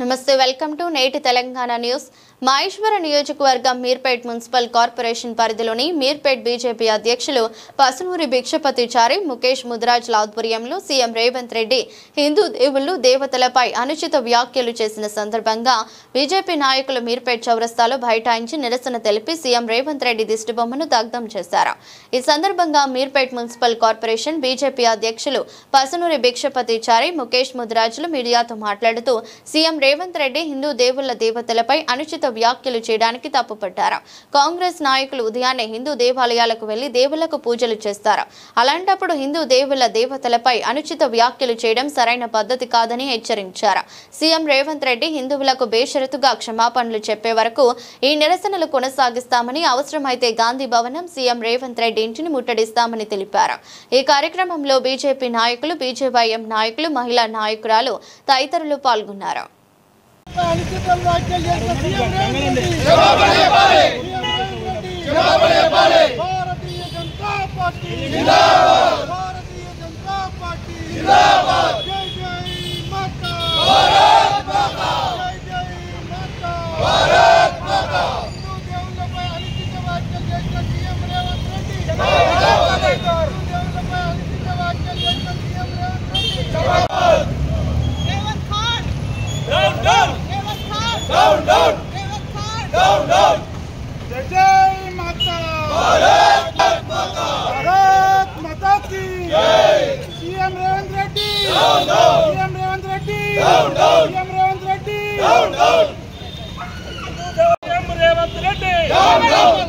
నమస్తే welcome to నేటి Telangana news. Maheshwara నియోజకవర్గం మీర్పేట్ మున్సిపల్ కార్పొరేషన్ పరిధిలోని మీర్పేట్ బీజేపీ అధ్యక్షులు పసునూరి భిక్షపతిచారి ముఖేష్ ముద్రాజ్ల ఆధ్వర్యంలో సీఎం రేవంత్ రెడ్డి హిందూ దేవుళ్ళు దేవతలపై అనుచిత వ్యాఖ్యలు చేసిన సందర్భంగా బీజేపీ నాయకులు మీర్పేట్ చౌరస్తాలో బైఠాయించి నిరసన తెలిపి సీఎం రేవంత్ రెడ్డి దిష్టిబొమ్మను దగ్ధం చేశారు. ఈ సందర్భంగా మీర్పేట్ మున్సిపల్ కార్పొరేషన్ బీజేపీ అధ్యక్షులు పసునూరి భిక్షపతిచారి ముఖేష్ ముద్రాజ్లు మీడియాతో మాట్లాడుతూ సీఎం రేవంత్ రెడ్డి హిందూ దేవుళ్ళ దేవతలపై అనుచిత వ్యాఖ్యలు చేయడానికి తప్పుపట్టారు. కాంగ్రెస్ నాయకులు ఉదయాన్నే హిందూ దేవాలయాలకు వెళ్లి దేవుళ్లకు పూజలు చేస్తారు. అలాంటప్పుడు హిందూ దేవుళ్ళ దేవతలపై అనుచిత వ్యాఖ్యలు చేయడం సరైన పద్ధతి కాదని హెచ్చరించారు. సీఎం రేవంత్ రెడ్డి హిందువులకు బేషరతుగా క్షమాపణలు చెప్పే వరకు ఈ నిరసనలు కొనసాగిస్తామని, అవసరమైతే గాంధీ భవనం, సీఎం రేవంత్ రెడ్డి ఇంటిని ముట్టడిస్తామని తెలిపారు. ఈ కార్యక్రమంలో బీజేపీ నాయకులు, బీజేవైఎం నాయకులు, మహిళా నాయకురాలు తదితరులు పాల్గొన్నారు. जय माता भारत माता की CM Revanth Reddy CM Revanth Reddy CM Revanth Reddy CM Revanth Reddy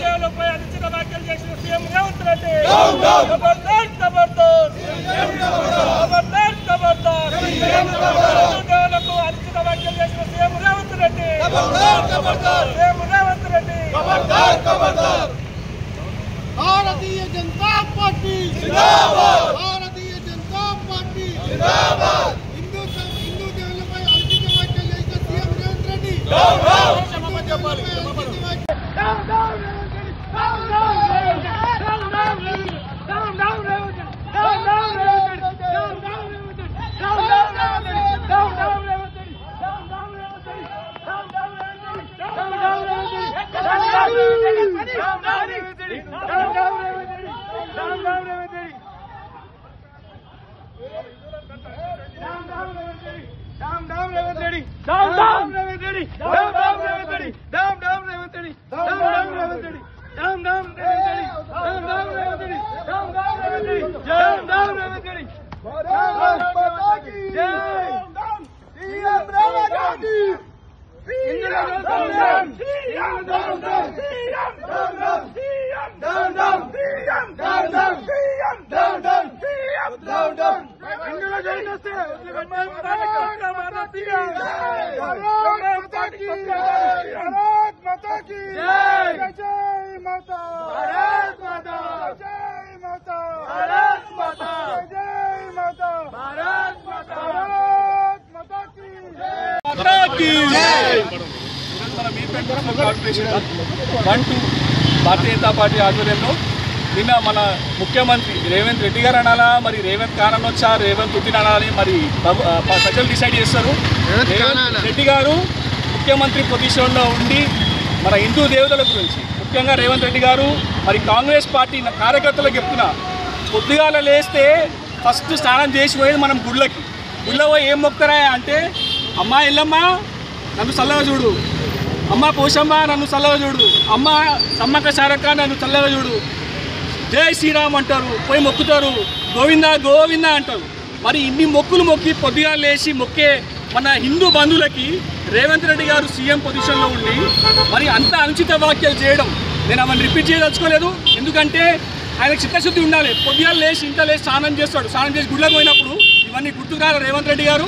దేవులపై అనుచిత వ్యాఖ్యలు చేసిన సీఎం రేవంత్ రెడ్డి ఖబర్దార్ ఖబర్దార్ ఖబర్దార్ ఖబర్దార్ దేవులకు అనుచిత వ్యాఖ్యలు చేసిన సీఎం రేవంత్ రెడ్డి ఖబర్దార్ ఖబర్దార్ సీఎం రేవంత్ రెడ్డి ఖబర్దార్ ఖబర్దార్ भारतीय जनता पार्टी जिंदाबाद भारतीय जनता पार्टी जिंदाबाद हिंदू దేవులపై అనుచిత వ్యాఖ్యలు చేసిన CM Revanth Reddy down down క్షమాపణ చెప్పాలి down down Bharatiya Janata party ఆధ్వర్యంలో నిన్న మన ముఖ్యమంత్రి రేవంత్ రెడ్డి గారు అనాలా, మరి రేవంత్ ఖాన్ అనొచ్చా, రేవంత్ పుతిన్ అనాలి, మరి ప్రజలు డిసైడ్ చేస్తారు. రేవంత్ రెడ్డి గారు ముఖ్యమంత్రి పొజిషన్లో ఉండి మన హిందూ దేవతల గురించి, ముఖ్యంగా రేవంత్ రెడ్డి గారు మరి కాంగ్రెస్ పార్టీ కార్యకర్తలకు చెప్తున్నా, పొద్దుగాల లేస్తే ఫస్ట్ స్నానం చేసి పోయేది మనం గుళ్ళో పోయి ఏం మొక్కుతారా అంటే, అమ్మ ఎల్లమ్మ నన్ను చల్లగా చూడు, అమ్మ పోషమ్మ నన్ను చల్లగా చూడు, అమ్మ సమ్మక్క సారక్క నన్ను చల్లగా చూడు, జై శ్రీరామ్ అంటారు, పోయి మొక్కుతారు, గోవిందా గోవిందా అంటారు. మరి ఇన్ని మొక్కులు మొక్కి పొద్దుగా లేచి మొక్కే మన హిందూ బంధువులకి రేవంత్ రెడ్డి గారు సీఎం పొజిషన్లో ఉండి మరి అంత అనుచిత వ్యాఖ్యలు చేయడం నేను అవన్నీ రిపీట్ చేయదలుచుకోలేదు. ఎందుకంటే ఆయనకు చిత్తశుద్ధి ఉండాలి. పొద్దుగా లేచి ఇంత లేచి స్నానం చేస్తాడు, స్నానం చేసి గుళ్ళకి పోయినప్పుడు ఇవన్నీ గుర్తుకురాలి. రేవంత్ రెడ్డి గారు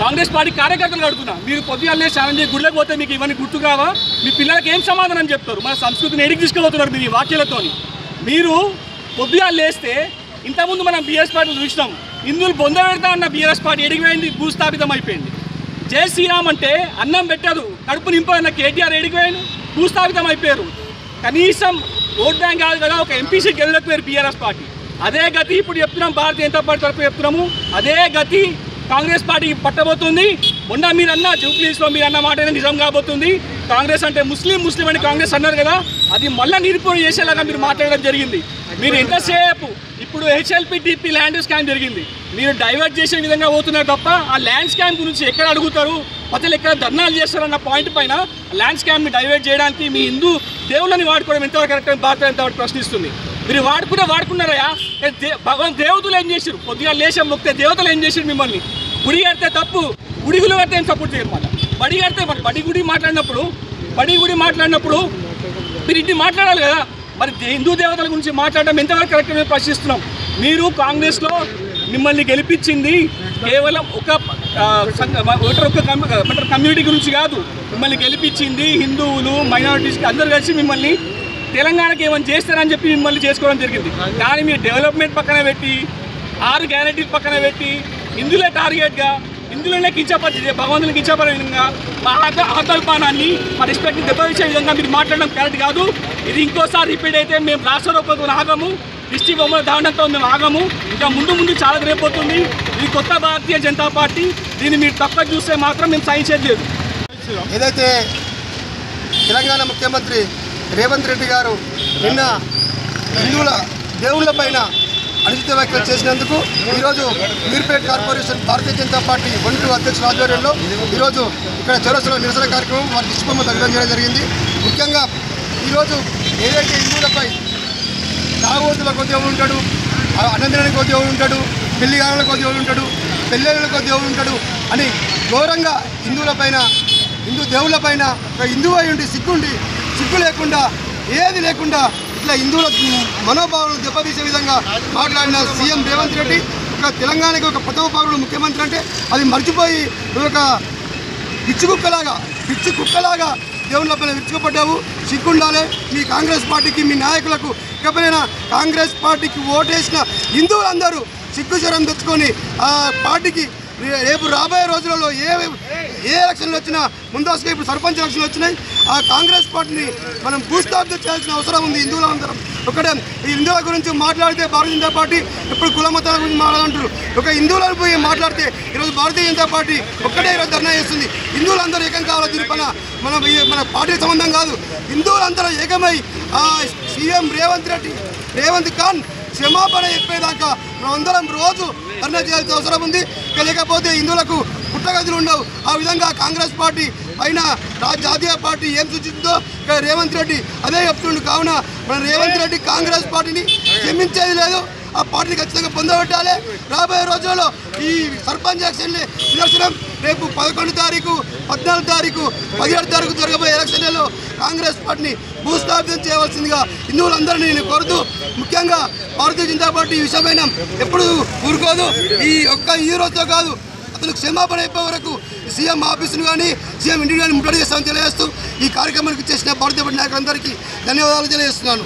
కాంగ్రెస్ పార్టీ కార్యకర్తలు అడుగుతున్నా, మీరు పొద్దుగా లేచి స్నానం చేసి గుళ్ళకి పోతే మీకు ఇవన్నీ గుర్తుకురావా? మీ పిల్లలకి ఏం సమాధానం చెప్తారు? మన సంస్కృతిని ఎడికి తీసుకుపోతున్నారు మీరు ఈ వాక్యాలతో. మీరు పొద్దుగా లేస్తే ఇంతకుముందు మనం బీఆర్ఎస్ పార్టీలు చూసినాం, హిందువులు బొంద పెడతా అన్న బీఆర్ఎస్ పార్టీ ఎడిగిపోయింది, భూస్థాపితం అయిపోయింది. జై శ్రీరామ్ అంటే అన్నం పెట్టదు, కడుపు నింపన్న కేటీఆర్ ఎడిగిపోయాను, భూస్థాపితం అయిపోయారు. కనీసం ఓట్ బ్యాంక్ కాదు కదా, ఒక ఎంపీ సీట్ గెలవలేకపోయారు బీఆర్ఎస్ పార్టీ. అదే గతి ఇప్పుడు చెప్తున్నాం, భారతీయ జనతా పార్టీ తరఫు చెప్తున్నాము, అదే గతి కాంగ్రెస్ పార్టీ పట్టబోతుంది. మొన్న మీరన్న జూబ్లీస్లో మీరన్న మాట నిజం కాబోతుంది. కాంగ్రెస్ అంటే ముస్లిం అని కాంగ్రెస్ అన్నారు కదా, అది మళ్ళీ నిరూపణ చేసేలాగా మీరు మాట్లాడడం జరిగింది. మీరు ఎంతసేపు ఇప్పుడు HLPDP ల్యాండ్ స్కామ్ జరిగింది, మీరు డైవర్ట్ చేసే విధంగా పోతున్నారు తప్ప ఆ ల్యాండ్ స్కామ్ గురించి ఎక్కడ అడుగుతారు, ప్రజలు ఎక్కడ ధర్నాలు చేస్తారన్న పాయింట్ పైన ల్యాండ్ స్కామ్ని డైవర్ట్ చేయడానికి మీ హిందూ దేవుళ్ళని వాడుకోవడం ఎంతవరకు కరెక్ట్ అని భారత ఎంతవరకు ప్రశ్నిస్తుంది. మీరు వాడుకున్నారయా, భగవంతు దేవతలు ఏం చేశారు? కొద్దిగా లేశం మొక్కితే దేవతలు ఏం చేశారు? మిమ్మల్ని గుడి కడితే తప్పు, గుడిగులు కడితే ఏం సపోర్ట్ చేయరు. మళ్ళీ బడి కడితే బడి గుడి మాట్లాడినప్పుడు మీరు ఇంటి మాట్లాడాలి కదా. మరి హిందూ దేవతల గురించి మాట్లాడడం ఎంతవరకు కరెక్ట్ అని ప్రశ్నిస్తున్నాం. మీరు కాంగ్రెస్లో మిమ్మల్ని గెలిపించింది కేవలం ఒక కమ్యూనిటీ గురించి కాదు, మిమ్మల్ని గెలిపించింది హిందువులు మైనారిటీస్కి అందరూ కలిసి మిమ్మల్ని తెలంగాణకి ఏమైనా చేస్తారని చెప్పి మిమ్మల్ని చేసుకోవడం జరిగింది. కానీ మీరు డెవలప్మెంట్ పక్కన పెట్టి 6 గ్యారెంటీలు పక్కన పెట్టి హిందువులే టార్గెట్గా, హిందువులనే కించపరిచే, భగవంతుని కించపడే విధంగా మా ఆకల్పానాన్ని మా రెస్పెక్ట్ని దెబ్బతీసే విధంగా మీరు మాట్లాడడం కరెక్ట్ కాదు. ఇది ఇంకోసారి రిపీట్ అయితే మేము రాష్ట్ర రూపంతో ఆగము, డిస్ట్రిక్ట్ బొమ్మల దావడంతో మేము ఆగము. ఇంకా ముందు చాలా రేపోతుంది. ఇది కొత్త భారతీయ జనతా పార్టీ, దీన్ని మీరు తప్ప చూస్తే మాత్రం మేము సహించేది లేదు. ఏదైతే తెలంగాణ ముఖ్యమంత్రి రేవంత్ రెడ్డి గారు నిన్న హిందువుల దేవుళ్ళ పైన అనుచిత వ్యాఖ్యలు చేసినందుకు ఈరోజు మీర్పేట్ కార్పొరేషన్ భారతీయ జనతా పార్టీ 1 అధ్యక్షుల ఆధ్వర్యంలో ఈరోజు ఇక్కడ చౌరస్తాలో నిరసన కార్యక్రమం వారి దిష్టిబొమ్మ తగ్గడం జరిగింది. ముఖ్యంగా ఈరోజు ఏదైతే హిందువులపై తాగుబోతులకు దేవుడు ఉంటాడు, అనంతరానికి దేవుడు ఉంటాడు, పెళ్లి గానులకు దేవుడు ఉంటాడు, పెళ్ళిళ్ళకు దేవుడు ఉంటాడు అని ఘోరంగా హిందువులపైన, హిందూ దేవుళ్ళ పైన ఒక హిందువు అయి ఉండి సిగ్గు లేకుండా ఏది లేకుండా ఇట్లా హిందువుల మనోభావాలను దెబ్బతీసే విధంగా మాట్లాడిన సీఎం రేవంత్ రెడ్డి ఒక తెలంగాణకి ఒక ప్రథమ పౌరుడు ముఖ్యమంత్రి అంటే అది మర్చిపోయి ఒక పిచ్చి కుక్కలాగా దేవుళ్ళ పైన విరుచుకుపడ్డావు. సిగ్గుండాలి మీ కాంగ్రెస్ పార్టీకి, మీ నాయకులకు. ఇకపోయినా కాంగ్రెస్ పార్టీకి ఓటేసిన హిందువులందరూ సిగ్గుచరం తెచ్చుకొని ఆ పార్టీకి రేపు రాబోయే రోజులలో ఏ ఎలక్షన్లు వచ్చినా, ముందస్తుగా ఇప్పుడు సర్పంచ్ ఎలక్షన్లు వచ్చినాయి, ఆ కాంగ్రెస్ పార్టీని మనం భూస్థాపితం చేయాల్సిన అవసరం ఉంది. హిందువులందరం ఒకటే. ఈ హిందువుల గురించి మాట్లాడితే భారతీయ జనతా పార్టీ ఎప్పుడు కుల మతాల గురించి మాట్లాడుతుంటారు. ఒక హిందువులను పోయి మాట్లాడితే ఈరోజు భారతీయ జనతా పార్టీ ఒక్కటే ఈరోజు ధర్నా చేస్తుంది. హిందువులందరూ ఏకం కావాలి. దీనిపైన మన పార్టీ సంబంధం కాదు. హిందువులందరూ ఏకమై ఆ సీఎం రేవంత్ ఖాన్ క్షమాపణ చెప్పేదాకా మనమందరం రోజు ధర్నా చేయాల్సిన అవసరం ఉంది. లేకపోతే హిందువులకు పుట్టగతులు ఉండవు. ఆ విధంగా కాంగ్రెస్ పార్టీ పైన జాతీయ పార్టీ ఏం సూచిస్తుందో రేవంత్ రెడ్డి అదే చెప్తుండు. కావున మన రేవంత్ రెడ్డి కాంగ్రెస్ పార్టీని క్షమించేది లేదు. ఆ పార్టీని ఖచ్చితంగా పొందబెట్టాలి. రాబోయే రోజుల్లో ఈ సర్పంచ్ ఎలక్షన్ రేపు 11 తారీఖు, 14 తారీఖు, 17 తారీఖు జరగబోయే ఎలక్షన్లలో కాంగ్రెస్ పార్టీని భూస్థాపితం చేయవలసిందిగా హిందువులందరినీ నేను కోరుతూ, ముఖ్యంగా భారతీయ జనతా పార్టీ ఈ విషయమైన ఎప్పుడు ఊరుకోదు. ఈ రోజుతో కాదు, అతను క్షమాపణ అయిపోయే వరకు సీఎం ఆఫీసును కానీ సీఎం ఇంటిని కానీ ముట్టడి చేస్తామని తెలియజేస్తూ ఈ కార్యక్రమానికి చేసిన భారతీయ నాయకులందరికీ ధన్యవాదాలు తెలియజేస్తున్నాను.